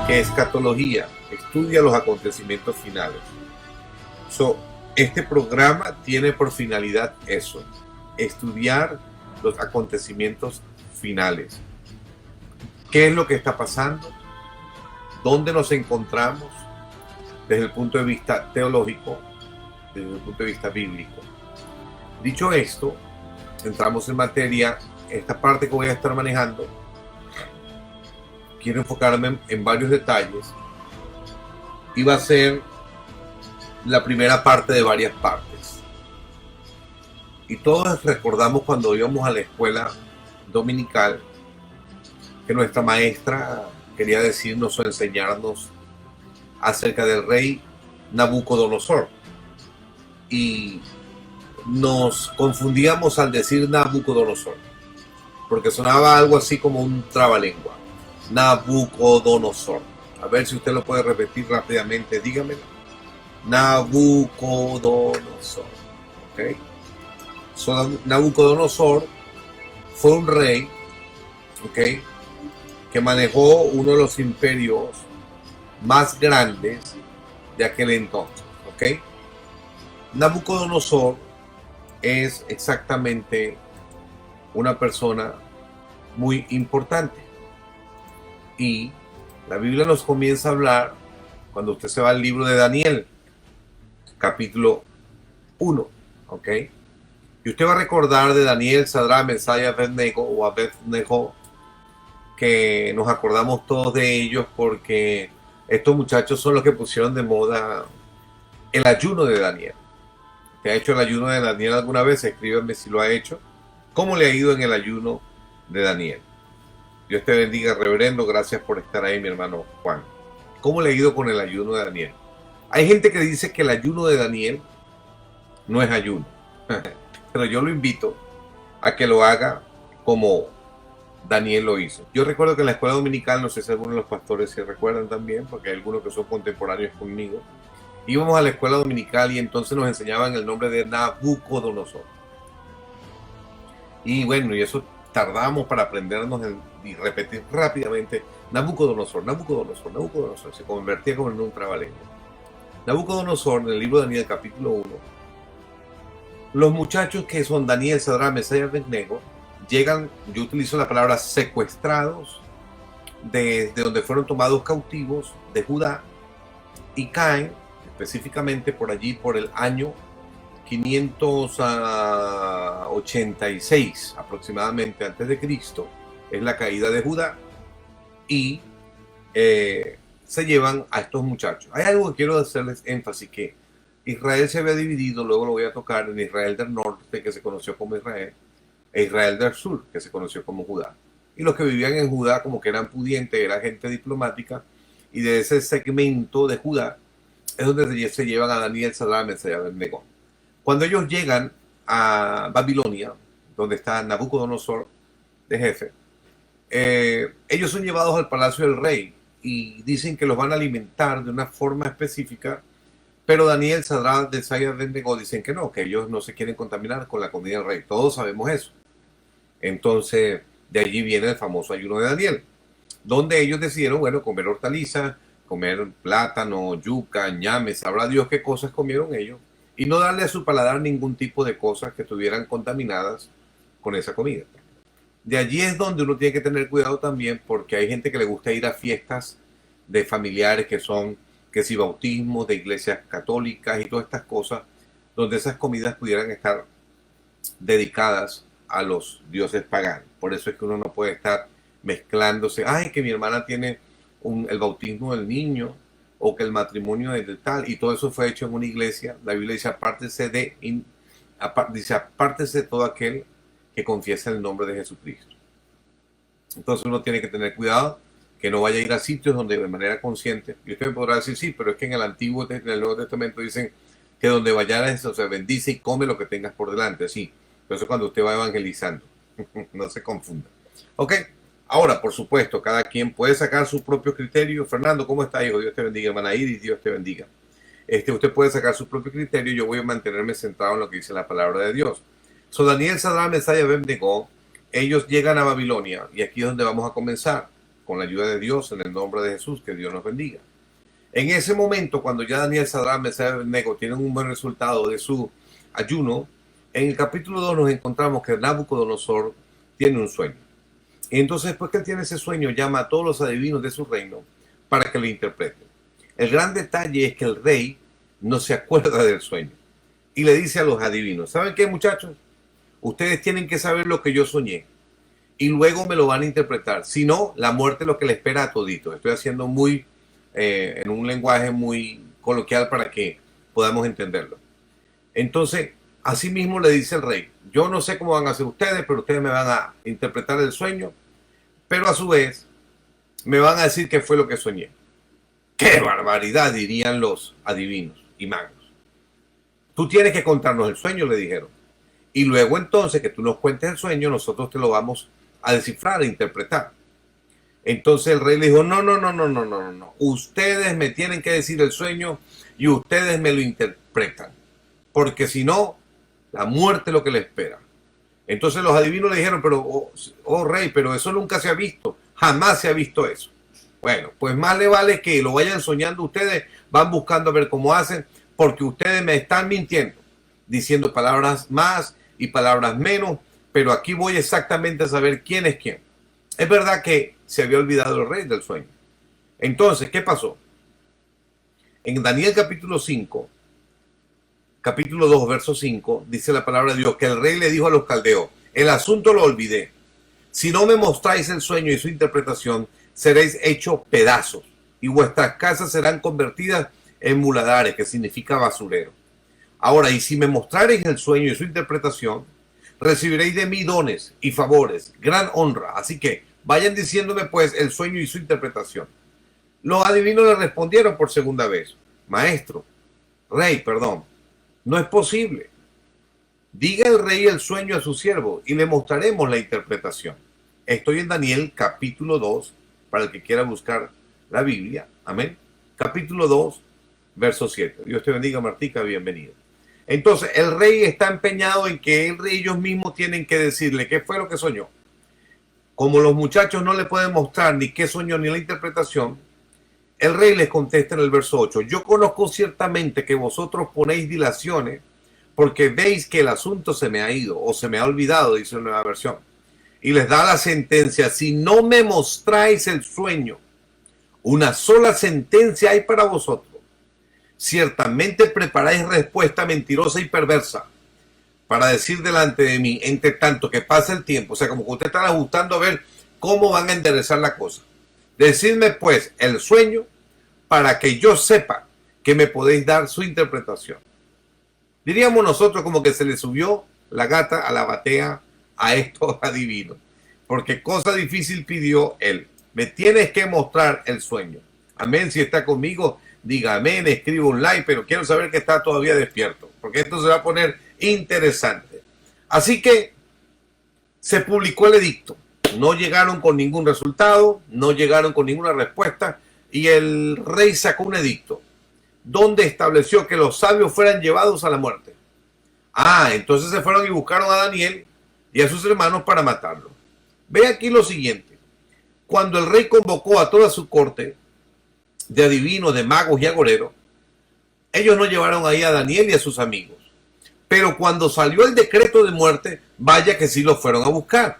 que escatología estudia los acontecimientos finales. Este programa tiene por finalidad eso, estudiar los acontecimientos finales. ¿Qué es lo que está pasando? ¿Dónde nos encontramos desde el punto de vista teológico, desde el punto de vista bíblico? Dicho esto, entramos en materia. Esta parte que voy a estar manejando, quiero enfocarme en varios detalles y va a ser la primera parte de varias partes. Y todos recordamos cuando íbamos a la escuela dominical que nuestra maestra quería decirnos o enseñarnos acerca del rey Nabucodonosor. Y nos confundíamos al decir Nabucodonosor, porque sonaba algo así como un trabalengua. Nabucodonosor. A ver si usted lo puede repetir rápidamente, dígamelo. Nabucodonosor. ¿Ok? Nabucodonosor fue un rey, ¿ok?, que manejó uno de los imperios más grandes de aquel entonces. ¿Ok? Nabucodonosor es exactamente una persona muy importante. Y la Biblia nos comienza a hablar cuando usted se va al libro de Daniel, capítulo 1, ¿ok? Y usted va a recordar de Daniel, Sadrach, Mesach y Abednego, que nos acordamos todos de ellos porque estos muchachos son los que pusieron de moda el ayuno de Daniel. ¿Te ha hecho el ayuno de Daniel alguna vez? Escríbeme si lo ha hecho. ¿Cómo le ha ido en el ayuno de Daniel? Dios te bendiga, reverendo. Gracias por estar ahí, mi hermano Juan. ¿Cómo le ha ido con el ayuno de Daniel? Hay gente que dice que el ayuno de Daniel no es ayuno. Pero yo lo invito a que lo haga como Daniel lo hizo. Yo recuerdo que en la escuela dominical, no sé si algunos de los pastores se recuerdan también, porque hay algunos que son contemporáneos conmigo, íbamos a la escuela dominical y entonces nos enseñaban el nombre de Nabucodonosor. Y bueno, y eso tardamos para aprendernos y repetir rápidamente Nabucodonosor, Nabucodonosor, Nabucodonosor. Se convertía como en un trabalengua. Nabucodonosor, en el libro de Daniel capítulo 1, los muchachos que son Daniel, Sadrach, Mesach y Abednego llegan, yo utilizo la palabra secuestrados, desde donde fueron tomados cautivos de Judá, y caen específicamente por allí por el año 586 aproximadamente antes de Cristo. Es la caída de Judá y se llevan a estos muchachos. Hay algo que quiero hacerles énfasis, que Israel se había dividido, luego lo voy a tocar, en Israel del norte, que se conoció como Israel, e Israel del sur, que se conoció como Judá. Y los que vivían en Judá como que eran pudientes, era gente diplomática, y de ese segmento de Judá es donde se llevan a Daniel, Sadrach, Mesach y Abednego. Cuando ellos llegan a Babilonia, donde está Nabucodonosor de jefe, ellos son llevados al palacio del rey y dicen que los van a alimentar de una forma específica, pero Daniel, Sadrach, Mesach y Abednego dicen que no, que ellos no se quieren contaminar con la comida del rey. Todos sabemos eso. Entonces, de allí viene el famoso ayuno de Daniel, donde ellos decidieron, bueno, comer hortalizas, comer plátano, yuca, ñame, sabrá Dios qué cosas comieron ellos, y no darle a su paladar ningún tipo de cosas que estuvieran contaminadas con esa comida. De allí es donde uno tiene que tener cuidado también, porque hay gente que le gusta ir a fiestas de familiares que son, que si bautismos de iglesias católicas y todas estas cosas, donde esas comidas pudieran estar dedicadas a los dioses paganos. Por eso es que uno no puede estar mezclándose, ay, que mi hermana tiene el bautismo del niño, o que el matrimonio es de tal, y todo eso fue hecho en una iglesia. La Biblia dice, apártese de todo aquel que confiesa el nombre de Jesucristo. Entonces uno tiene que tener cuidado que no vaya a ir a sitios donde de manera consciente, y usted me podrá decir, sí, pero es que en el Nuevo Testamento dicen que donde vayas, o sea, bendice y come lo que tengas por delante, sí, pero eso es cuando usted va evangelizando. No se confunda. Ok, ahora, por supuesto, cada quien puede sacar su propio criterio. Fernando, ¿cómo está, hijo? Dios te bendiga. Hermana Iris, Dios te bendiga. Usted puede sacar su propio criterio. Yo voy a mantenerme centrado en lo que dice la palabra de Dios. Daniel, Sadrach, Mesach y Abednego, ellos llegan a Babilonia, y aquí es donde vamos a comenzar. con la ayuda de Dios, en el nombre de Jesús, que Dios nos bendiga. En ese momento, cuando ya Daniel, Sadrach, Mesach y Abednego tienen un buen resultado de su ayuno, en el capítulo 2 nos encontramos que Nabucodonosor tiene un sueño. Y entonces, después que él tiene ese sueño, llama a todos los adivinos de su reino para que lo interpreten. El gran detalle es que el rey no se acuerda del sueño y le dice a los adivinos: ¿saben qué, muchachos? Ustedes tienen que saber lo que yo soñé y luego me lo van a interpretar. Si no, la muerte es lo que le espera a todito. Estoy haciendo en un lenguaje muy coloquial para que podamos entenderlo. Entonces, así mismo le dice el rey: yo no sé cómo van a hacer ustedes, pero ustedes me van a interpretar el sueño, pero a su vez me van a decir qué fue lo que soñé. ¡Qué barbaridad!, dirían los adivinos y magos. Tú tienes que contarnos el sueño, le dijeron. Y luego entonces que tú nos cuentes el sueño, nosotros te lo vamos a descifrar e interpretar. Entonces el rey le dijo: no. Ustedes me tienen que decir el sueño y ustedes me lo interpretan. Porque si no, la muerte es lo que le espera. Entonces los adivinos le dijeron: pero, oh rey, pero eso nunca se ha visto. Jamás se ha visto eso. Bueno, pues más le vale que lo vayan soñando ustedes, van buscando a ver cómo hacen, porque ustedes me están mintiendo, diciendo palabras más y palabras menos, pero aquí voy exactamente a saber quién es quién. Es verdad que se había olvidado el rey del sueño. Entonces, ¿qué pasó? En Daniel capítulo 5, capítulo 2, verso 5, dice la palabra de Dios que el rey le dijo a los caldeos: el asunto lo olvidé. Si no me mostráis el sueño y su interpretación, seréis hechos pedazos y vuestras casas serán convertidas en muladares, que significa basurero. Ahora, y si me mostrareis el sueño y su interpretación, recibiréis de mí dones y favores, gran honra. Así que vayan diciéndome pues el sueño y su interpretación. Los adivinos le respondieron por segunda vez: rey, no es posible. Diga el rey el sueño a su siervo y le mostraremos la interpretación. Estoy en Daniel capítulo 2, para el que quiera buscar la Biblia. Amén. Capítulo 2, verso 7. Dios te bendiga, Martica, bienvenido. Entonces, el rey está empeñado en que ellos mismos tienen que decirle qué fue lo que soñó. Como los muchachos no le pueden mostrar ni qué soñó ni la interpretación, el rey les contesta en el verso 8: yo conozco ciertamente que vosotros ponéis dilaciones porque veis que el asunto se me ha ido o se me ha olvidado, dice una nueva versión. Y les da la sentencia: si no me mostráis el sueño, una sola sentencia hay para vosotros. Ciertamente preparáis respuesta mentirosa y perversa para decir delante de mí, entre tanto que pasa el tiempo. O sea, como que ustedes están ajustando a ver cómo van a enderezar la cosa. Decidme pues el sueño para que yo sepa que me podéis dar su interpretación. Diríamos nosotros como que se le subió la gata a la batea a estos adivinos, porque cosa difícil pidió él. Me tienes que mostrar el sueño. Amén. Si está conmigo, diga amén, escriba un like, pero quiero saber que está todavía despierto, porque esto se va a poner interesante. Así que se publicó el edicto. No llegaron con ningún resultado, no llegaron con ninguna respuesta, y el rey sacó un edicto donde estableció que los sabios fueran llevados a la muerte. Entonces se fueron y buscaron a Daniel y a sus hermanos para matarlo. Ve aquí lo siguiente: cuando el rey convocó a toda su corte de adivinos, de magos y agoreros, ellos no llevaron ahí a Daniel y a sus amigos. Pero cuando salió el decreto de muerte, vaya que sí los fueron a buscar.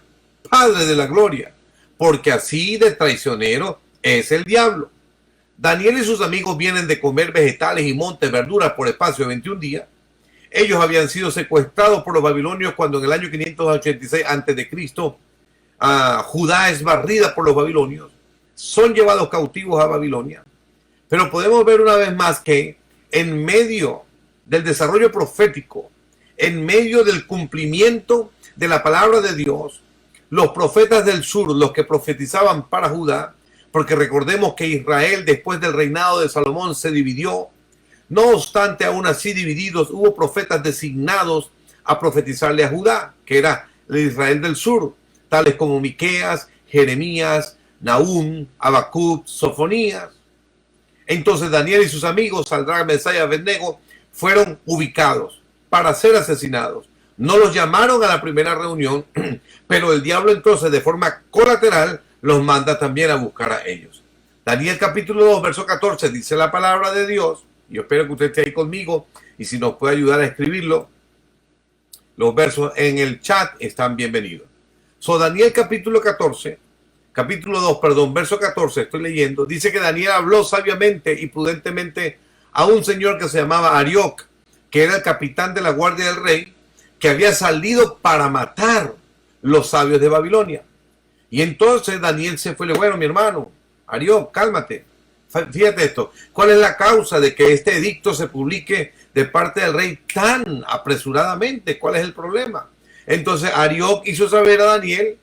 Padre de la gloria, porque así de traicionero es el diablo. Daniel y sus amigos vienen de comer vegetales y montes, verduras por espacio de 21 días. Ellos habían sido secuestrados por los babilonios cuando en el año 586 a.C. Judá es barrida por los babilonios. Son llevados cautivos a Babilonia. Pero podemos ver una vez más que en medio del desarrollo profético, en medio del cumplimiento de la palabra de Dios, los profetas del sur, los que profetizaban para Judá, porque recordemos que Israel después del reinado de Salomón se dividió. No obstante, aún así divididos, hubo profetas designados a profetizarle a Judá, que era el Israel del sur, tales como Miqueas, Jeremías, Nahum, Habacuc, Sofonías. Entonces Daniel y sus amigos, Sadrach, Mesach y Abednego, fueron ubicados para ser asesinados. No los llamaron a la primera reunión, pero el diablo entonces de forma colateral los manda también a buscar a ellos. Daniel capítulo 2, verso 14, dice la palabra de Dios. Yo espero que usted esté ahí conmigo y si nos puede ayudar a escribirlo, los versos en el chat están bienvenidos. Daniel capítulo 2, verso 14, estoy leyendo, dice que Daniel habló sabiamente y prudentemente a un señor que se llamaba Arioc, que era el capitán de la guardia del rey, que había salido para matar los sabios de Babilonia. Y entonces Daniel se fue, bueno, mi hermano, Arioc, cálmate. Fíjate esto, ¿cuál es la causa de que este edicto se publique de parte del rey tan apresuradamente? ¿Cuál es el problema? Entonces Arioc hizo saber a Daniel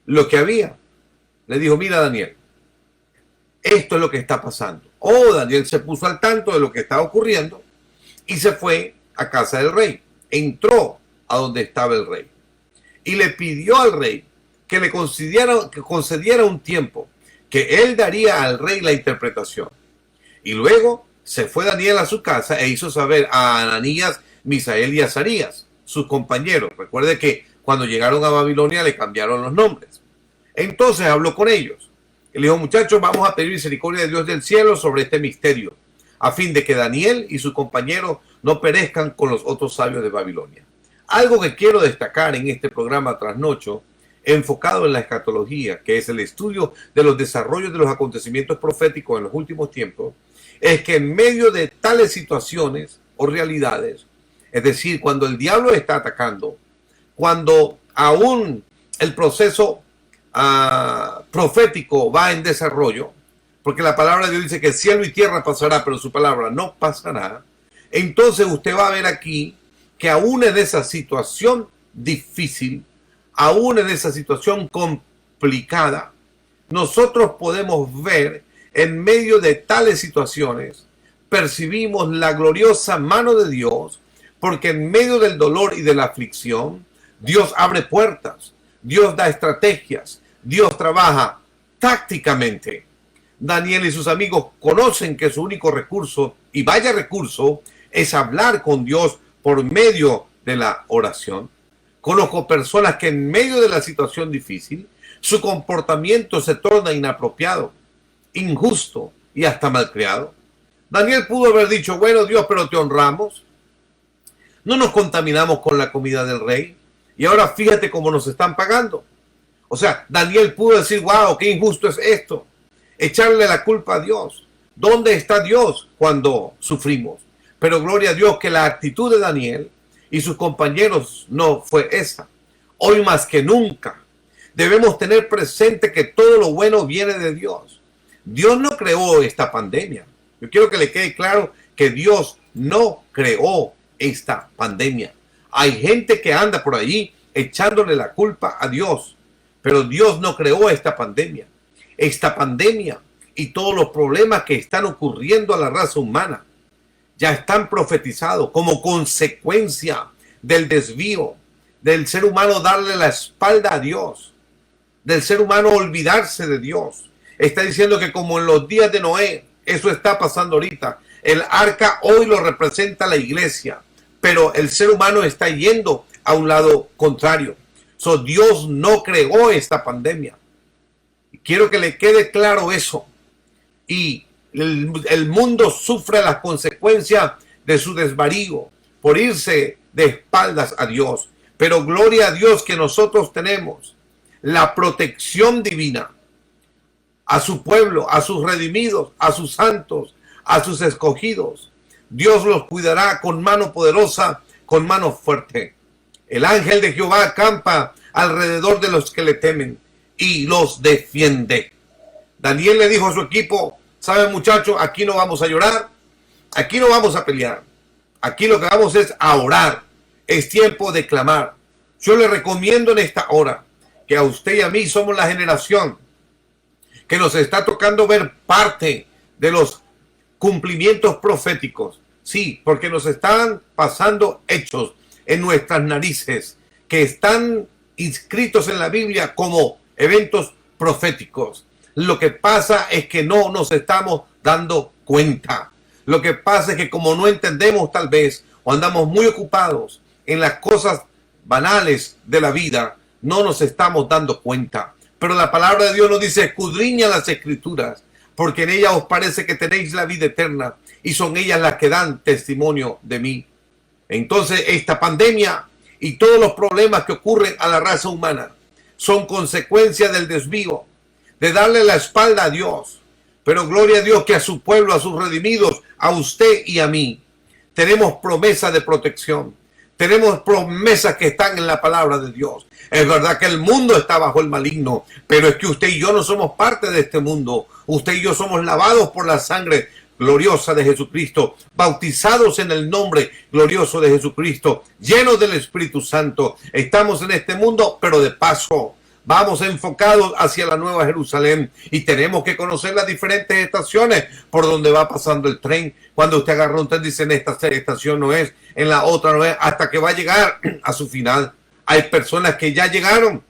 lo que había. Le dijo, mira Daniel, esto es lo que está pasando. Daniel se puso al tanto de lo que estaba ocurriendo y se fue a casa del rey. Entró a donde estaba el rey y le pidió al rey que le concediera un tiempo, que él daría al rey la interpretación. Y luego se fue Daniel a su casa e hizo saber a Ananías, Misael y Azarías, sus compañeros. Recuerde que cuando llegaron a Babilonia le cambiaron los nombres. Entonces habló con ellos. Y le dijo, muchachos, vamos a pedir misericordia de Dios del cielo sobre este misterio, a fin de que Daniel y sus compañeros no perezcan con los otros sabios de Babilonia. Algo que quiero destacar en este programa Trasnocho, enfocado en la escatología, que es el estudio de los desarrollos de los acontecimientos proféticos en los últimos tiempos, es que en medio de tales situaciones o realidades, es decir, cuando el diablo está atacando, cuando aún el proceso profético va en desarrollo, porque la palabra de Dios dice que cielo y tierra pasará, pero su palabra no pasará, entonces usted va a ver aquí que aún en esa situación difícil, aún en esa situación complicada, nosotros podemos ver en medio de tales situaciones, percibimos la gloriosa mano de Dios, porque en medio del dolor y de la aflicción, Dios abre puertas, Dios da estrategias, Dios trabaja tácticamente. Daniel y sus amigos conocen que su único recurso, y vaya recurso, es hablar con Dios por medio de la oración. Conozco personas que en medio de la situación difícil, su comportamiento se torna inapropiado, injusto y hasta malcriado. Daniel pudo haber dicho, bueno Dios, pero te honramos. No nos contaminamos con la comida del rey. Y ahora fíjate cómo nos están pagando. O sea, Daniel pudo decir, wow, qué injusto es esto. Echarle la culpa a Dios. ¿Dónde está Dios cuando sufrimos? Pero gloria a Dios que la actitud de Daniel y sus compañeros no fue esa. Hoy más que nunca debemos tener presente que todo lo bueno viene de Dios. Dios no creó esta pandemia. Yo quiero que le quede claro que Dios no creó esta pandemia. Hay gente que anda por allí echándole la culpa a Dios, pero Dios no creó esta pandemia. Esta pandemia y todos los problemas que están ocurriendo a la raza humana ya están profetizados como consecuencia del desvío, del ser humano darle la espalda a Dios, del ser humano olvidarse de Dios. Está diciendo que como en los días de Noé, eso está pasando ahorita. El arca hoy lo representa la iglesia, pero el ser humano está yendo a un lado contrario. Dios no creó esta pandemia. Quiero que le quede claro eso. Y el mundo sufre las consecuencias de su desvarío por irse de espaldas a Dios. Pero gloria a Dios que nosotros tenemos la protección divina a su pueblo, a sus redimidos, a sus santos, a sus escogidos. Dios los cuidará con mano poderosa, con mano fuerte. El ángel de Jehová acampa alrededor de los que le temen y los defiende. Daniel le dijo a su equipo, ¿saben muchachos? Aquí no vamos a llorar, aquí no vamos a pelear. Aquí lo que vamos es a orar. Es tiempo de clamar. Yo le recomiendo en esta hora que a usted y a mí somos la generación que nos está tocando ver parte de los cumplimientos proféticos. Sí, porque nos están pasando hechos en nuestras narices que están inscritos en la Biblia como eventos proféticos. Lo que pasa es que no nos estamos dando cuenta. Lo que pasa es que como no entendemos tal vez o andamos muy ocupados en las cosas banales de la vida, no nos estamos dando cuenta. Pero la palabra de Dios nos dice: escudriña las escrituras, porque en ellas os parece que tenéis la vida eterna, y son ellas las que dan testimonio de mí. Entonces, esta pandemia y todos los problemas que ocurren a la raza humana son consecuencia del desvío, de darle la espalda a Dios. Pero gloria a Dios que a su pueblo, a sus redimidos, a usted y a mí, tenemos promesa de protección. Tenemos promesas que están en la palabra de Dios. Es verdad que el mundo está bajo el maligno, pero es que usted y yo no somos parte de este mundo. Usted y yo somos lavados por la sangre gloriosa de Jesucristo, bautizados en el nombre glorioso de Jesucristo, llenos del Espíritu Santo. Estamos en este mundo, pero de paso. Vamos enfocados hacia la Nueva Jerusalén y tenemos que conocer las diferentes estaciones por donde va pasando el tren. Cuando usted agarra un tren, dice: en esta estación no es, en la otra no es, hasta que va a llegar a su final. Hay personas que ya llegaron.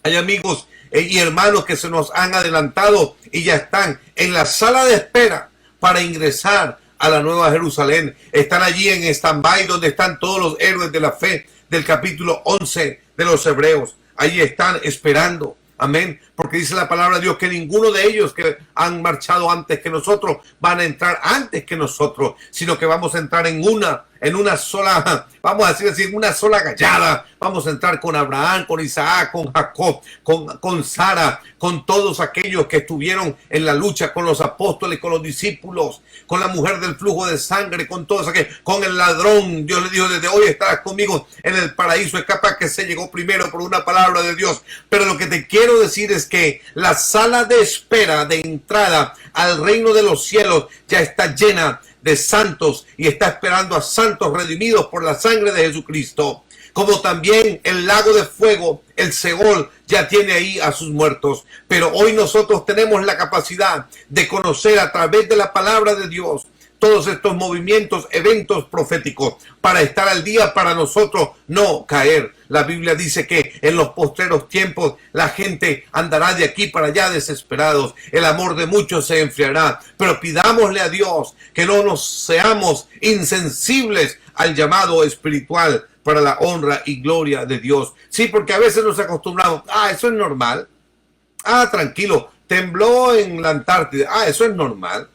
Hay amigos y hermanos que se nos han adelantado y ya están en la sala de espera para ingresar a la Nueva Jerusalén. Están allí en stand-by, donde están todos los héroes de la fe del capítulo 11 de los Hebreos. Allí están esperando. Amén. Porque dice la palabra de Dios que ninguno de ellos que han marchado antes que nosotros van a entrar antes que nosotros, sino que vamos a entrar en una sola, vamos a decir así, en una sola gallada. Vamos a entrar con Abraham, con Isaac, con Jacob, con Sara, con todos aquellos que estuvieron en la lucha con los apóstoles, con los discípulos, con la mujer del flujo de sangre, con todos aquellos, con el ladrón. Dios le dijo: desde hoy estarás conmigo en el paraíso. Es capaz que se llegó primero por una palabra de Dios. Pero lo que te quiero decir es que la sala de espera de entrada al reino de los cielos ya está llena de santos y está esperando a santos redimidos por la sangre de Jesucristo. Como también el lago de fuego, el Seol, ya tiene ahí a sus muertos. Pero hoy nosotros tenemos la capacidad de conocer a través de la palabra de Dios todos estos movimientos, eventos proféticos, para estar al día, para nosotros no caer. La Biblia dice que en los postreros tiempos la gente andará de aquí para allá desesperados. El amor de muchos se enfriará. Pero pidámosle a Dios que no nos seamos insensibles al llamado espiritual para la honra y gloria de Dios. Sí, porque a veces nos acostumbramos: eso es normal. Tranquilo, tembló en la Antártida. Eso es normal.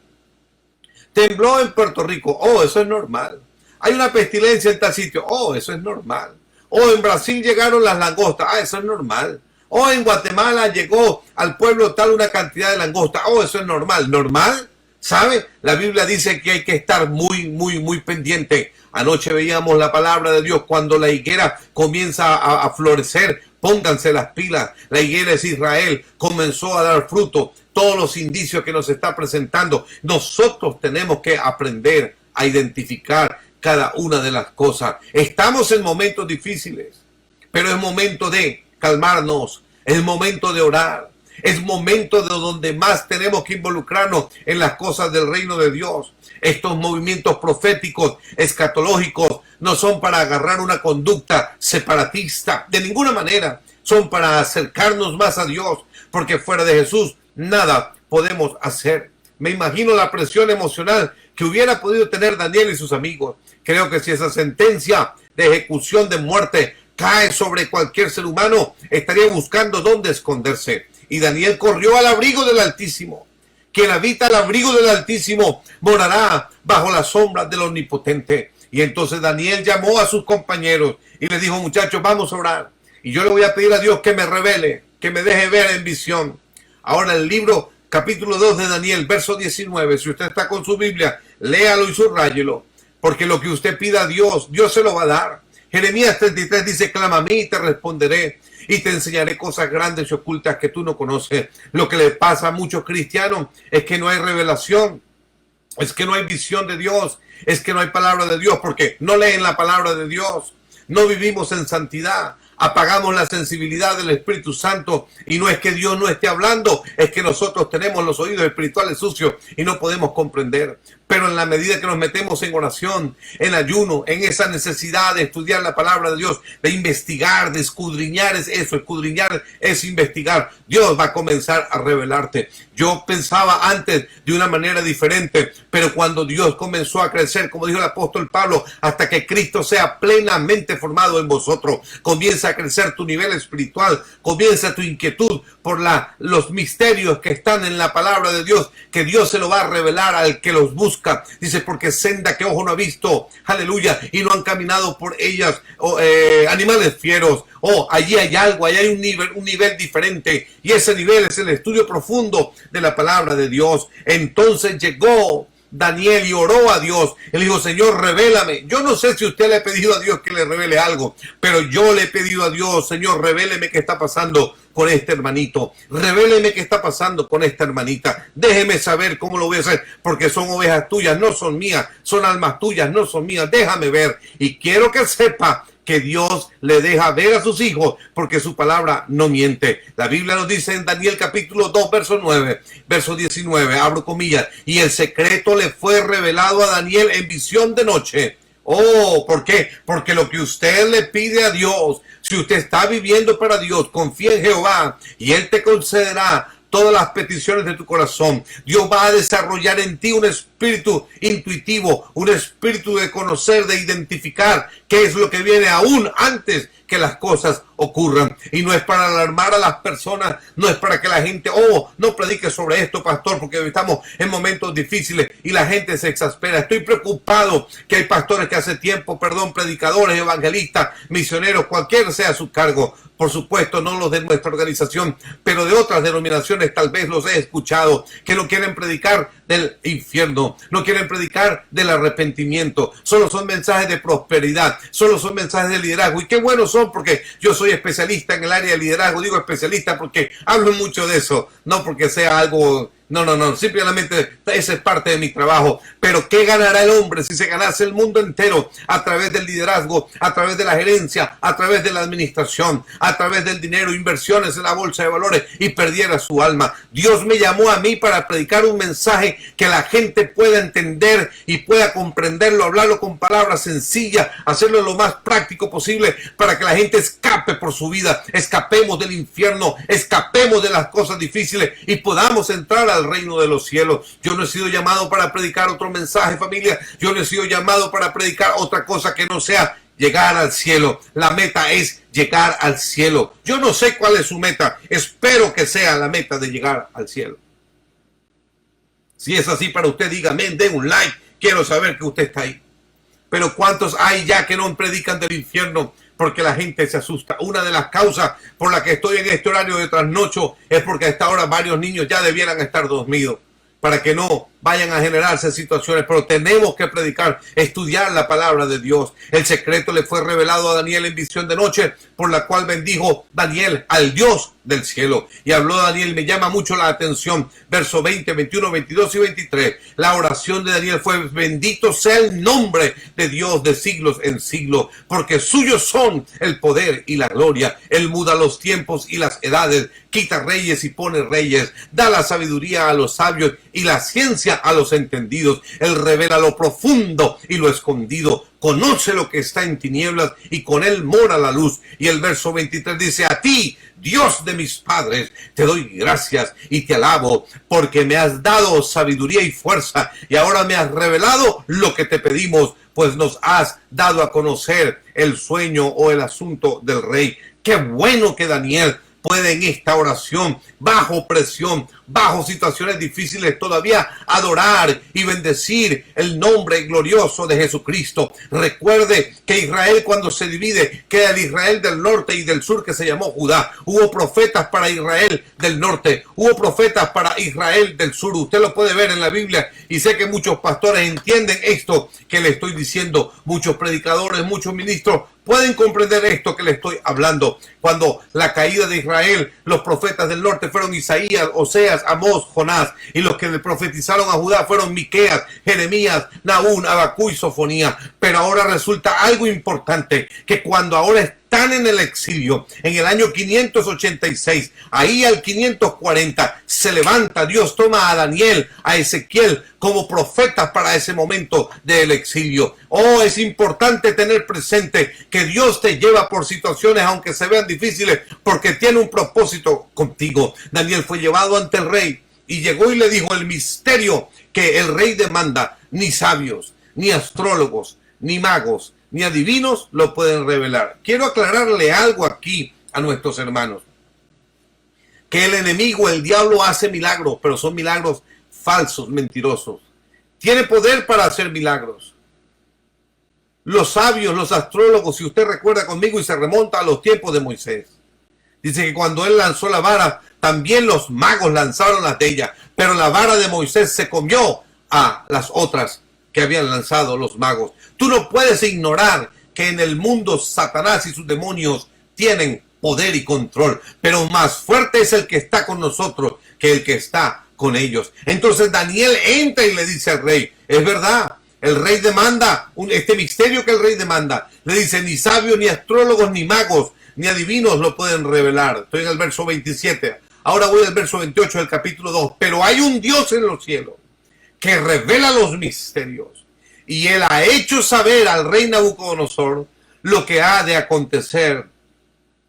Tembló en Puerto Rico. Eso es normal. Hay una pestilencia en tal sitio. Eso es normal. En Brasil llegaron las langostas. Eso es normal. En Guatemala llegó al pueblo tal una cantidad de langostas. Eso es normal. ¿Normal? ¿Sabe? La Biblia dice que hay que estar muy, muy, muy pendiente. Anoche veíamos la palabra de Dios: cuando la higuera comienza a florecer, pónganse las pilas. La higuera es Israel, comenzó a dar fruto. Todos los indicios que nos está presentando, nosotros tenemos que aprender a identificar cada una de las cosas. Estamos en momentos difíciles, pero es momento de calmarnos, es momento de orar, es momento de donde más tenemos que involucrarnos en las cosas del reino de Dios. Estos movimientos proféticos, escatológicos, no son para agarrar una conducta separatista, de ninguna manera. Son para acercarnos más a Dios, porque fuera de Jesús nada podemos hacer. Me imagino la presión emocional que hubiera podido tener Daniel y sus amigos. Creo que si esa sentencia de ejecución de muerte cae sobre cualquier ser humano, estaría buscando dónde esconderse. Y Daniel corrió al abrigo del Altísimo. Quien habita al abrigo del Altísimo morará bajo la sombra del Omnipotente. Y entonces Daniel llamó a sus compañeros y les dijo: muchachos, vamos a orar. Y yo le voy a pedir a Dios que me revele, que me deje ver en visión. Ahora el libro, capítulo 2 de Daniel, verso 19. Si usted está con su Biblia, léalo y subráyelo. Porque lo que usted pida a Dios, Dios se lo va a dar. Jeremías 33 dice: clama a mí y te responderé, y te enseñaré cosas grandes y ocultas que tú no conoces. Lo que le pasa a muchos cristianos es que no hay revelación, es que no hay visión de Dios, es que no hay palabra de Dios, porque no leen la palabra de Dios, no vivimos en santidad, apagamos la sensibilidad del Espíritu Santo. Y no es que Dios no esté hablando, es que nosotros tenemos los oídos espirituales sucios y no podemos comprender. pero en la medida que nos metemos en oración, en ayuno, en esa necesidad de estudiar la palabra de Dios, de investigar, de escudriñar, es eso, escudriñar es investigar, Dios va a comenzar a revelarte. Yo pensaba antes de una manera diferente, pero cuando Dios comenzó a crecer, como dijo el apóstol Pablo, hasta que Cristo sea plenamente formado en vosotros, comienza a crecer tu nivel espiritual, comienza tu inquietud por los misterios que están en la palabra de Dios, que Dios se lo va a revelar al que los busca. Dice, porque senda que ojo no ha visto, aleluya, y no han caminado por ellas animales fieros. Allí hay algo, allí hay un nivel diferente, y ese nivel es el estudio profundo de la palabra de Dios. Entonces llegó Daniel y oró a Dios. Él dijo, Señor, revélame. Yo no sé si usted le ha pedido a Dios que le revele algo, pero yo le he pedido a Dios, Señor, revéleme qué está pasando con este hermanito, revéleme qué está pasando con esta hermanita, déjeme saber cómo lo voy a hacer, porque son ovejas tuyas, no son mías, son almas tuyas, no son mías, déjame ver. Y quiero que sepa que Dios le deja ver a sus hijos, porque su palabra no miente. La Biblia nos dice en Daniel capítulo 2, verso 9, verso 19, abro comillas, y el secreto le fue revelado a Daniel en visión de noche. ¿Por qué? Porque lo que usted le pide a Dios, si usted está viviendo para Dios, confía en Jehová y Él te concederá todas las peticiones de tu corazón. Dios va a desarrollar en ti un espíritu intuitivo, un espíritu de conocer, de identificar qué es lo que viene aún antes que las cosas ocurran. Y no es para alarmar a las personas, no es para que la gente, no predique sobre esto, pastor, porque estamos en momentos difíciles y la gente se exaspera. Estoy preocupado que hay pastores que hace tiempo, predicadores, evangelistas, misioneros, cualquiera sea su cargo, por supuesto no los de nuestra organización, pero de otras denominaciones tal vez los he escuchado, que no quieren predicar del infierno, no quieren predicar del arrepentimiento, solo son mensajes de prosperidad, solo son mensajes de liderazgo. Y qué buenos son, porque yo soy especialista en el área de liderazgo. Digo especialista porque hablo mucho de eso, no porque sea algo... No, simplemente esa es parte de mi trabajo. Pero ¿qué ganará el hombre si se ganase el mundo entero a través del liderazgo, a través de la gerencia, a través de la administración, a través del dinero, inversiones en la bolsa de valores, y perdiera su alma? Dios me llamó a mí para predicar un mensaje que la gente pueda entender y pueda comprenderlo, hablarlo con palabras sencillas, hacerlo lo más práctico posible para que la gente escape por su vida, escapemos del infierno, escapemos de las cosas difíciles y podamos entrar al reino de los cielos. Yo no he sido llamado para predicar otro mensaje, familia. Yo no he sido llamado para predicar otra cosa que no sea llegar al cielo. La meta es llegar al cielo. Yo no sé cuál es su meta. Espero que sea la meta de llegar al cielo. Si es así para usted, dígame, den un like. Quiero saber que usted está ahí. Pero ¿cuántos hay ya que no predican del infierno? Porque la gente se asusta. Una de las causas por la que estoy en este horario de trasnocho es porque a esta hora varios niños ya debieran estar dormidos, para que no vayan a generarse situaciones. Pero tenemos que predicar, estudiar la palabra de Dios. El secreto le fue revelado a Daniel en visión de noche, por la cual bendijo Daniel al Dios del cielo. Y habló Daniel, me llama mucho la atención, verso 20, 21, 22 y 23. La oración de Daniel fue: bendito sea el nombre de Dios de siglos en siglos, porque suyos son el poder y la gloria. Él muda los tiempos y las edades, quita reyes y pone reyes, da la sabiduría a los sabios y la ciencia a los entendidos. Él revela lo profundo y lo escondido, conoce lo que está en tinieblas y con él mora la luz. Y el verso 23 dice: a ti, Dios de mis padres, te doy gracias y te alabo, porque me has dado sabiduría y fuerza, y ahora me has revelado lo que te pedimos, pues nos has dado a conocer el sueño o el asunto del rey. Qué bueno que Daniel puede en esta oración, bajo presión, bajo situaciones difíciles, todavía adorar y bendecir el nombre glorioso de Jesucristo. Recuerde que Israel, cuando se divide, queda el Israel del norte y del sur, que se llamó Judá. Hubo profetas para Israel del norte, hubo profetas para Israel del sur. Usted lo puede ver en la Biblia, y sé que muchos pastores entienden esto que le estoy diciendo. Muchos predicadores, muchos ministros pueden comprender esto que le estoy hablando. Cuando la caída de Israel, los profetas del norte fueron Isaías, Oseas, Amós, Jonás, y los que le profetizaron a Judá fueron Miqueas, Jeremías, Nahum, Abacú y Sofonía. Pero ahora resulta algo importante, que cuando ahora están en el exilio, en el año 586, ahí al 540, se levanta Dios, toma a Daniel, a Ezequiel como profetas para ese momento del exilio. Oh, es importante tener presente que Dios te lleva por situaciones, aunque se vean difíciles, porque tiene un propósito contigo. Daniel fue llevado ante el rey y llegó y le dijo el misterio que el rey demanda. Ni sabios, ni astrólogos, ni magos, ni adivinos lo pueden revelar. Quiero aclararle algo aquí a nuestros hermanos. Que el enemigo, el diablo, hace milagros, pero son milagros falsos, mentirosos. Tiene poder para hacer milagros. Los sabios, los astrólogos, si usted recuerda conmigo y se remonta a los tiempos de Moisés, dice que cuando él lanzó la vara, también los magos lanzaron las de ella, pero la vara de Moisés se comió a las otras que habían lanzado los magos. Tú no puedes ignorar que en el mundo Satanás y sus demonios tienen poder y control, pero más fuerte es el que está con nosotros que el que está con ellos. Entonces Daniel entra y le dice al rey, es verdad, el rey demanda, este misterio que el rey demanda, le dice, ni sabios, ni astrólogos, ni magos, ni adivinos lo pueden revelar. Estoy en el verso 27. Ahora voy al verso 28 del capítulo 2. Pero hay un Dios en los cielos que revela los misterios, y él ha hecho saber al rey Nabucodonosor lo que ha de acontecer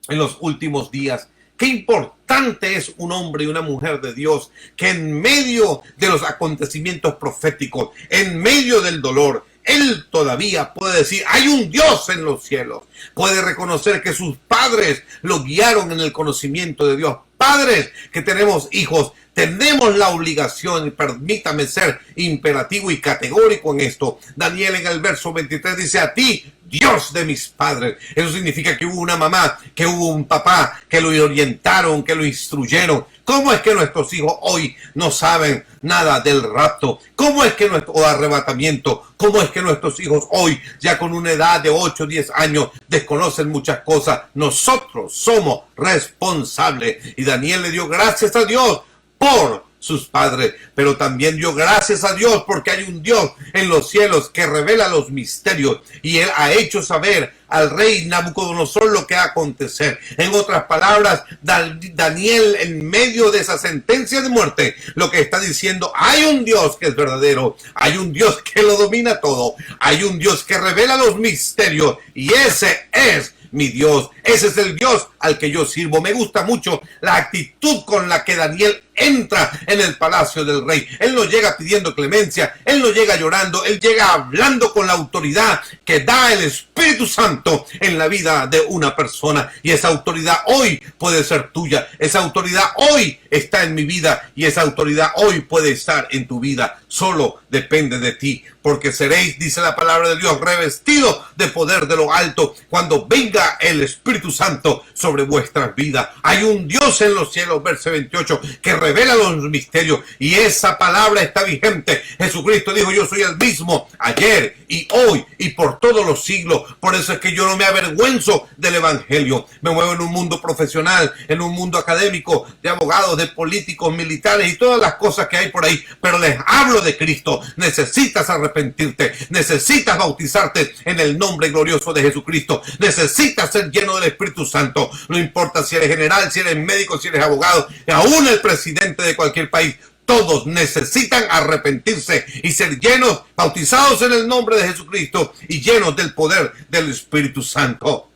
en los últimos días. Qué importante es un hombre y una mujer de Dios que en medio de los acontecimientos proféticos, en medio del dolor, él todavía puede decir, hay un Dios en los cielos. Puede reconocer que sus padres lo guiaron en el conocimiento de Dios. Padres que tenemos hijos, tenemos la obligación, y permítame ser imperativo y categórico en esto. Daniel en el verso 23 dice, a ti, Dios de mis padres. Eso significa que hubo una mamá, que hubo un papá, que lo orientaron, que lo instruyeron. ¿Cómo es que nuestros hijos hoy no saben nada del rapto? ¿Cómo es que nuestro arrebatamiento? ¿Cómo es que nuestros hijos hoy, ya con una edad de 8 o 10 años, desconocen muchas cosas? Nosotros somos responsables. Y Daniel le dio gracias a Dios por sus padres, pero también dio gracias a Dios porque hay un Dios en los cielos que revela los misterios, y él ha hecho saber al rey Nabucodonosor lo que va a acontecer. En otras palabras, Daniel, en medio de esa sentencia de muerte, lo que está diciendo, hay un Dios que es verdadero, hay un Dios que lo domina todo, hay un Dios que revela los misterios, y ese es mi Dios, ese es el Dios al que yo sirvo. Me gusta mucho la actitud con la que Daniel entra en el palacio del rey. Él no llega pidiendo clemencia, él no llega llorando, él llega hablando con la autoridad que da el Espíritu Santo en la vida de una persona. Y esa autoridad hoy puede ser tuya, esa autoridad hoy está en mi vida, y esa autoridad hoy puede estar en tu vida. Solo depende de ti, porque seréis, dice la palabra de Dios, revestidos de poder de lo alto cuando venga el Espíritu Santo sobre vuestras vidas. Hay un Dios en los cielos, verso 28, que revela los misterios, y esa palabra está vigente. Jesucristo dijo, yo soy el mismo ayer y hoy y por todos los siglos. Por eso es que yo no me avergüenzo del evangelio. Me muevo en un mundo profesional, en un mundo académico, de abogados, de políticos, militares y todas las cosas que hay por ahí, pero les hablo de Cristo. Necesitas arrepentirte, necesitas bautizarte en el nombre glorioso de Jesucristo, necesitas ser lleno del Espíritu Santo. No importa si eres general, si eres médico, si eres abogado, aún el presidente de cualquier país, todos necesitan arrepentirse y ser llenos, bautizados en el nombre de Jesucristo y llenos del poder del Espíritu Santo.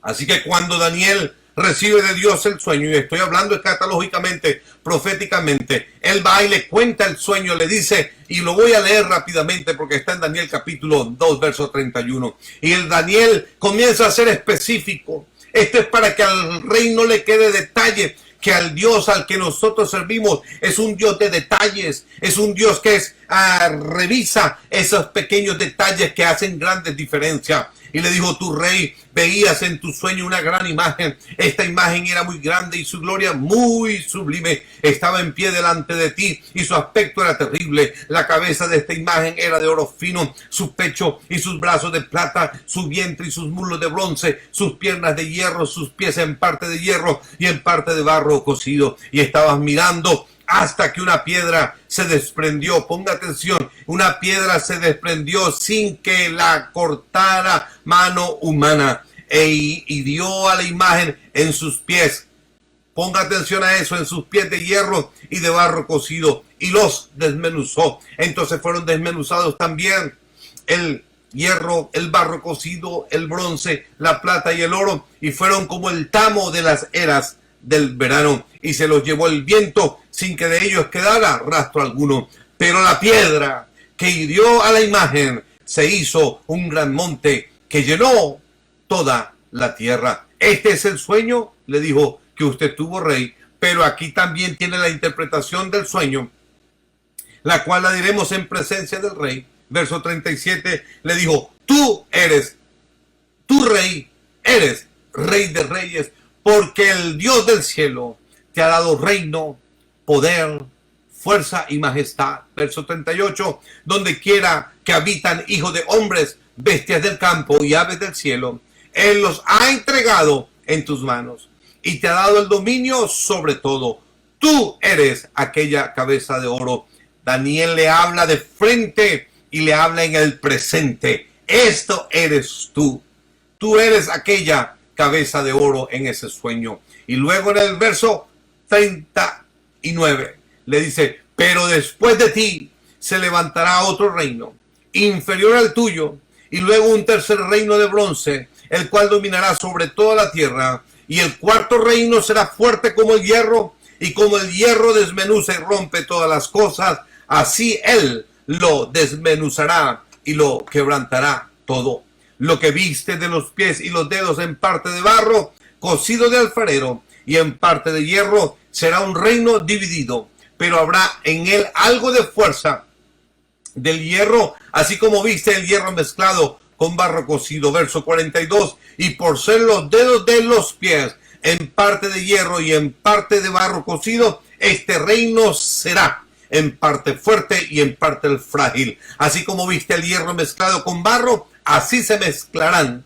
Así que cuando Daniel recibe de Dios el sueño, y estoy hablando escatológicamente, proféticamente, él va y le cuenta el sueño, le dice, y lo voy a leer rápidamente porque está en Daniel capítulo 2, verso 31. Y el Daniel comienza a ser específico. Esto es para que al rey no le quede detalle, que al Dios al que nosotros servimos es un Dios de detalles, es un Dios que revisa esos pequeños detalles que hacen grandes diferencias. Y le dijo, tu rey, veías en tu sueño una gran imagen. Esta imagen era muy grande y su gloria muy sublime. Estaba en pie delante de ti y su aspecto era terrible. La cabeza de esta imagen era de oro fino, su pecho y sus brazos de plata, su vientre y sus muslos de bronce, sus piernas de hierro, sus pies en parte de hierro y en parte de barro cocido. Y estabas mirando hasta que una piedra se desprendió. Ponga atención, una piedra se desprendió sin que la cortara mano humana. y dio a la imagen en sus pies. Ponga atención a eso, en sus pies de hierro y de barro cocido, y los desmenuzó. Entonces fueron desmenuzados también el hierro, el barro cocido, el bronce, la plata y el oro, y fueron como el tamo de las eras del verano, y se los llevó el viento sin que de ellos quedara rastro alguno. Pero la piedra que hirió a la imagen se hizo un gran monte que llenó toda la tierra. Este es el sueño, le dijo, que usted tuvo, rey, pero aquí también tiene la interpretación del sueño, la cual la diremos en presencia del rey. Verso 37, le dijo, tú rey, eres rey de reyes, porque el Dios del cielo te ha dado reino, poder, fuerza y majestad. Verso 38, donde quiera que habitan hijos de hombres, bestias del campo y aves del cielo, Él los ha entregado en tus manos y te ha dado el dominio sobre todo. Tú eres aquella cabeza de oro. Daniel le habla de frente y le habla en el presente. Esto eres tú. Tú eres aquella cabeza de oro en ese sueño. Y luego en el verso 39 le dice, pero después de ti se levantará otro reino inferior al tuyo, y luego un tercer reino de bronce, el cual dominará sobre toda la tierra. Y el cuarto reino será fuerte como el hierro, y como el hierro desmenuza y rompe todas las cosas, así él lo desmenuzará y lo quebrantará todo. Lo que viste de los pies y los dedos en parte de barro, cocido de alfarero, y en parte de hierro, será un reino dividido, pero habrá en él algo de fuerza del hierro, así como viste el hierro mezclado con barro cocido. Verso 42, y por ser los dedos de los pies en parte de hierro y en parte de barro cocido, este reino será en parte fuerte y en parte frágil. Así como viste el hierro mezclado con barro, así se mezclarán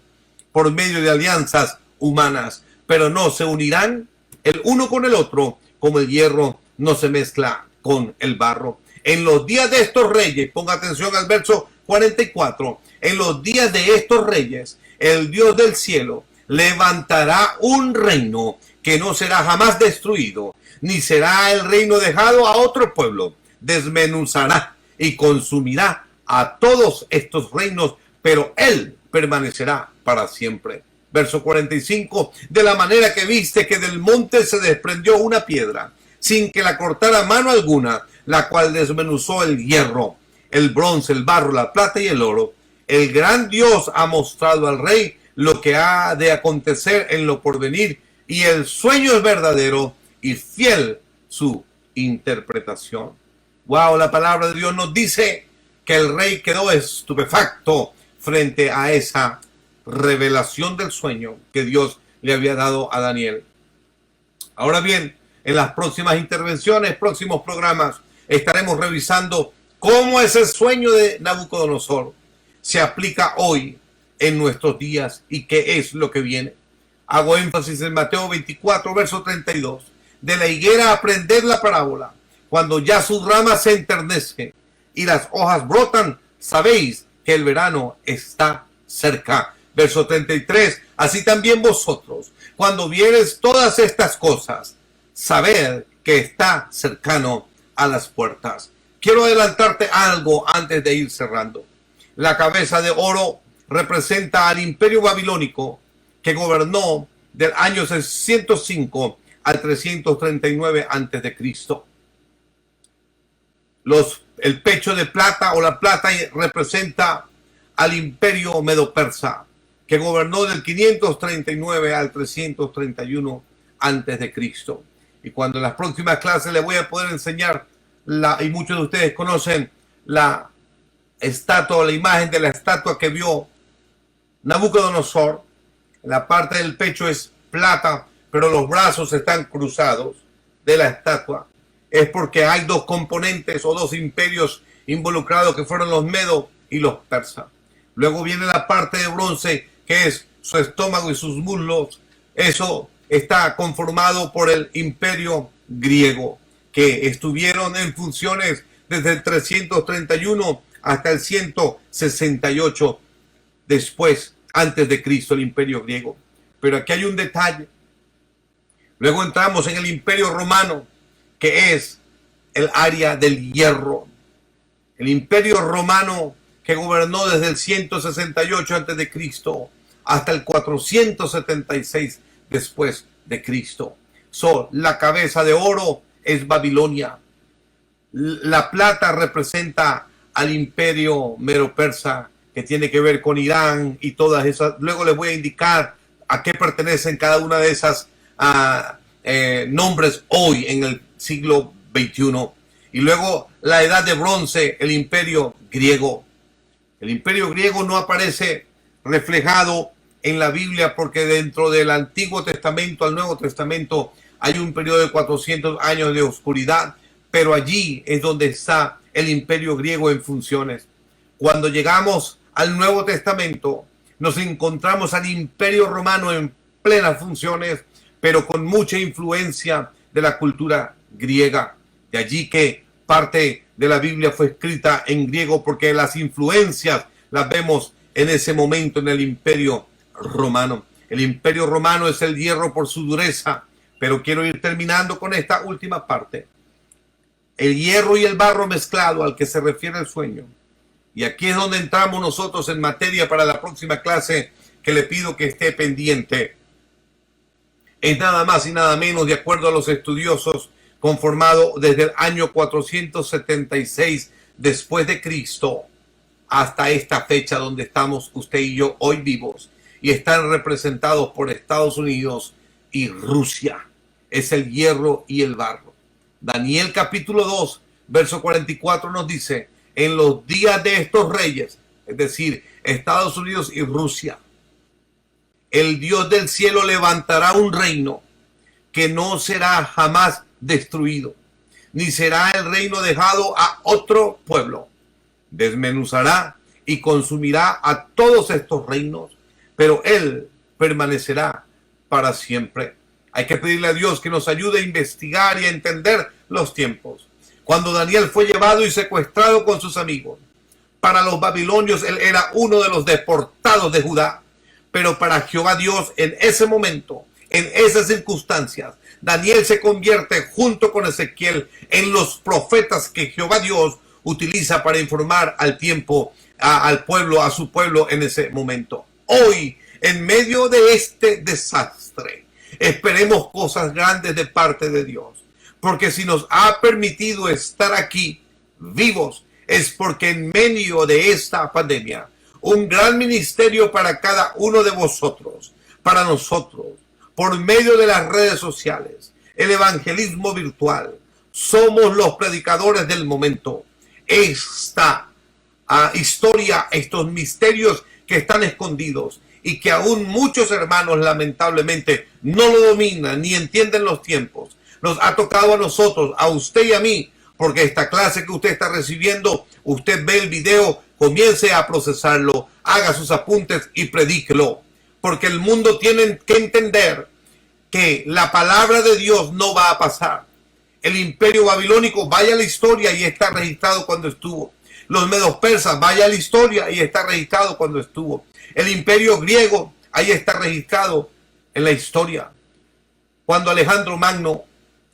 por medio de alianzas humanas, pero no se unirán el uno con el otro, como el hierro no se mezcla con el barro. En los días de estos reyes, ponga atención al verso 44, en los días de estos reyes, el Dios del cielo levantará un reino que no será jamás destruido, ni será el reino dejado a otro pueblo. Desmenuzará y consumirá a todos estos reinos, pero él permanecerá para siempre. Verso 45, de la manera que viste que del monte se desprendió una piedra, sin que la cortara mano alguna, la cual desmenuzó el hierro, el bronce, el barro, la plata y el oro. El gran Dios ha mostrado al rey lo que ha de acontecer en lo porvenir, y el sueño es verdadero y fiel su interpretación. Wow, la palabra de Dios nos dice que el rey quedó estupefacto frente a esa revelación del sueño que Dios le había dado a Daniel. Ahora bien, en las próximas intervenciones, próximos programas, estaremos revisando cómo ese sueño de Nabucodonosor se aplica hoy en nuestros días y qué es lo que viene. Hago énfasis en Mateo 24, verso 32. De la higuera aprended la parábola. Cuando ya sus ramas se enternecen y las hojas brotan, sabéis que el verano está cerca. Verso 33. Así también vosotros, cuando viereis todas estas cosas, sabed que está cercano a las puertas. Quiero adelantarte algo antes de ir cerrando. La cabeza de oro representa al imperio babilónico que gobernó del año 605 al 339 antes de Cristo. El pecho de plata o la plata representa al imperio medo-persa que gobernó del 539 al 331 antes de Cristo. Y cuando en las próximas clases les voy a poder enseñar, y muchos de ustedes conocen la estatua, la imagen de la estatua que vio Nabucodonosor. La parte del pecho es plata, pero los brazos están cruzados de la estatua. Es porque hay dos componentes o dos imperios involucrados que fueron los medo y los persas. Luego viene la parte de bronce, que es su estómago y sus muslos. Eso está conformado por el imperio griego, que estuvieron en funciones desde el 331 hasta el 168 después, antes de Cristo, el imperio griego. Pero aquí hay un detalle. Luego entramos en el Imperio Romano, que es el área del hierro. El Imperio Romano que gobernó desde el 168 a.C. hasta el 476 después de Cristo. La cabeza de oro es Babilonia. La plata representa al Imperio Medo-Persa, que tiene que ver con Irán y todas esas. Luego les voy a indicar a qué pertenecen cada una de esas nombres hoy en el siglo XXI. Y luego la edad de bronce, el Imperio griego. El Imperio griego no aparece reflejado en la Biblia porque dentro del Antiguo Testamento al Nuevo Testamento hay un periodo de 400 años de oscuridad, pero allí es donde está el Imperio griego en funciones. Cuando llegamos al Nuevo Testamento, nos encontramos al Imperio Romano en plenas funciones, pero con mucha influencia de la cultura griega. De allí que parte de la Biblia fue escrita en griego, porque las influencias las vemos en ese momento en el Imperio Romano. El Imperio Romano es el hierro por su dureza, pero quiero ir terminando con esta última parte. El hierro y el barro mezclado al que se refiere el sueño. Y aquí es donde entramos nosotros en materia para la próxima clase, que le pido que esté pendiente. Es nada más y nada menos, de acuerdo a los estudiosos, conformado desde el año 476 después de Cristo hasta esta fecha donde estamos usted y yo hoy vivos, y están representados por Estados Unidos y Rusia. Es el hierro y el barro. Daniel capítulo 2, verso 44 nos dice: en los días de estos reyes, es decir, Estados Unidos y Rusia, el Dios del cielo levantará un reino que no será jamás destruido, ni será el reino dejado a otro pueblo. Desmenuzará y consumirá a todos estos reinos, pero él permanecerá para siempre. Hay que pedirle a Dios que nos ayude a investigar y a entender los tiempos. Cuando Daniel fue llevado y secuestrado con sus amigos, para los babilonios él era uno de los deportados de Judá, pero para Jehová Dios en ese momento, en esas circunstancias, Daniel se convierte junto con Ezequiel en los profetas que Jehová Dios utiliza para informar al tiempo, al pueblo, a su pueblo en ese momento. Hoy, en medio de este desastre, esperemos cosas grandes de parte de Dios, porque si nos ha permitido estar aquí vivos, es porque en medio de esta pandemia, un gran ministerio para cada uno de vosotros, para nosotros, por medio de las redes sociales, el evangelismo virtual, somos los predicadores del momento. Esta historia, estos misterios que están escondidos y que aún muchos hermanos lamentablemente no lo dominan ni entienden los tiempos, nos ha tocado a nosotros, a usted y a mí, porque esta clase que usted está recibiendo, usted ve el video, comience a procesarlo, haga sus apuntes y predíquelo, porque el mundo tiene que entender que la palabra de Dios no va a pasar. El imperio babilónico, vaya a la historia y está registrado cuando estuvo. Los medos persas, vaya a la historia y está registrado cuando estuvo. El imperio griego, ahí está registrado en la historia. Cuando Alejandro Magno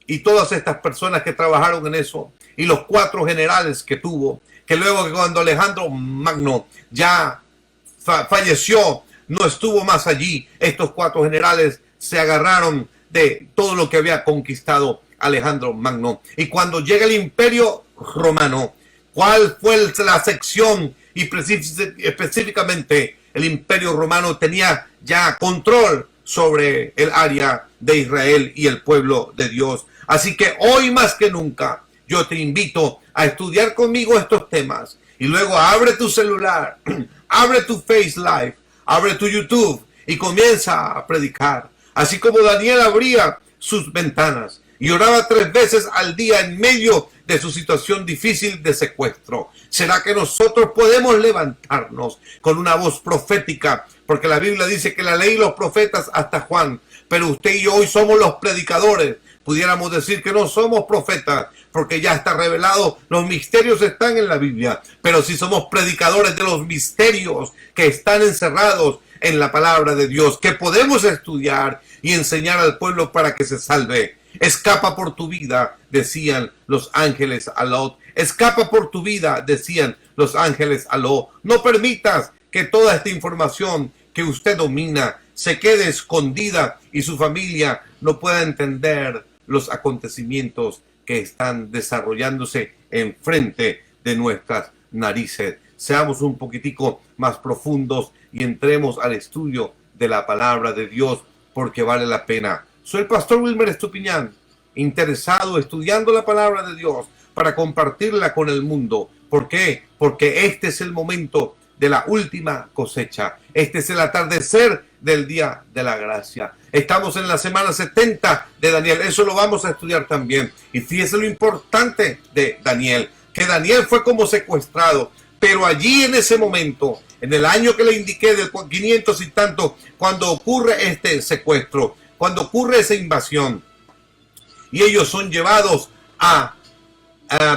y todas estas personas que trabajaron en eso, y los 4 generales que tuvo, que luego que cuando Alejandro Magno ya falleció, no estuvo más allí, estos 4 generales se agarraron de todo lo que había conquistado Alejandro Magno. Y cuando llega el imperio romano, ¿cuál fue la sección? Y específicamente el imperio romano tenía ya control sobre el área de Israel y el pueblo de Dios. Así que hoy más que nunca yo te invito a estudiar conmigo estos temas, y luego abre tu celular, abre tu Face Live, abre tu YouTube y comienza a predicar. Así como Daniel abría sus ventanas y oraba 3 veces al día en medio de su situación difícil de secuestro. ¿Será que nosotros podemos levantarnos con una voz profética? Porque la Biblia dice que la ley y los profetas hasta Juan, pero usted y yo hoy somos los predicadores. Pudiéramos decir que no somos profetas, porque ya está revelado, los misterios están en la Biblia, pero si somos predicadores de los misterios que están encerrados en la palabra de Dios que podemos estudiar y enseñar al pueblo para que se salve. Escapa por tu vida, decían los ángeles a Lot. Escapa por tu vida, decían los ángeles a Lot. No permitas que toda esta información que usted domina se quede escondida y su familia no pueda entender los acontecimientos que están desarrollándose enfrente de nuestras narices. Seamos un poquitico más profundos y entremos al estudio de la palabra de Dios, porque vale la pena. Soy el pastor Wilmer Estupiñán, interesado, estudiando la palabra de Dios para compartirla con el mundo. ¿Por qué? Porque este es el momento de la última cosecha. Este es el atardecer del día de la gracia. Estamos en la semana 70 de Daniel. Eso lo vamos a estudiar también. Y fíjese lo importante de Daniel, que Daniel fue como secuestrado. Pero allí en ese momento, en el año que le indiqué del 500 y tanto, cuando ocurre este secuestro, cuando ocurre esa invasión, y ellos son llevados a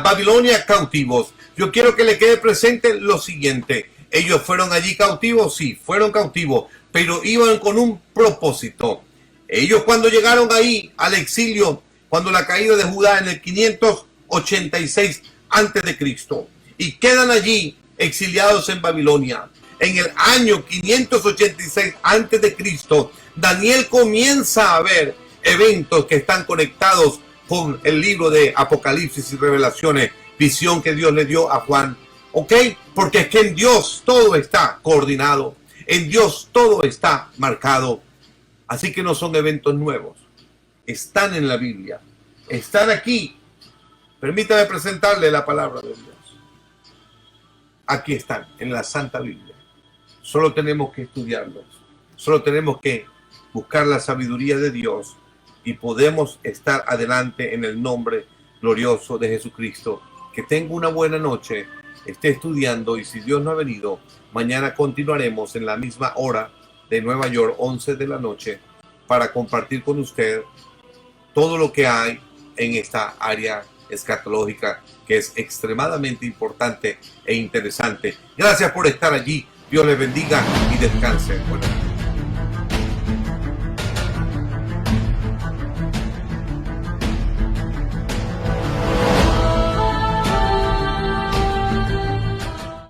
Babilonia cautivos. Yo quiero que le quede presente lo siguiente. Ellos fueron allí cautivos, sí, fueron cautivos, pero iban con un propósito. Ellos cuando llegaron ahí al exilio, cuando la caída de Judá en el 586 antes de Cristo, y quedan allí exiliados en Babilonia. En el año 586 antes de Cristo, Daniel comienza a ver eventos que están conectados con el libro de Apocalipsis y Revelaciones, visión que Dios le dio a Juan. ¿Ok? Porque es que en Dios todo está coordinado, en Dios todo está marcado. Así que no son eventos nuevos, están en la Biblia, están aquí. Permítame presentarle la palabra de Dios. Aquí están, en la Santa Biblia. Solo tenemos que estudiarlos. Solo tenemos que buscar la sabiduría de Dios y podemos estar adelante en el nombre glorioso de Jesucristo. Que tenga una buena noche, esté estudiando, y si Dios no ha venido, mañana continuaremos en la misma hora de Nueva York, 11 de la noche, para compartir con usted todo lo que hay en esta área escatológica, que es extremadamente importante e interesante. Gracias por estar allí. Dios les bendiga y descansen. Buenas noches.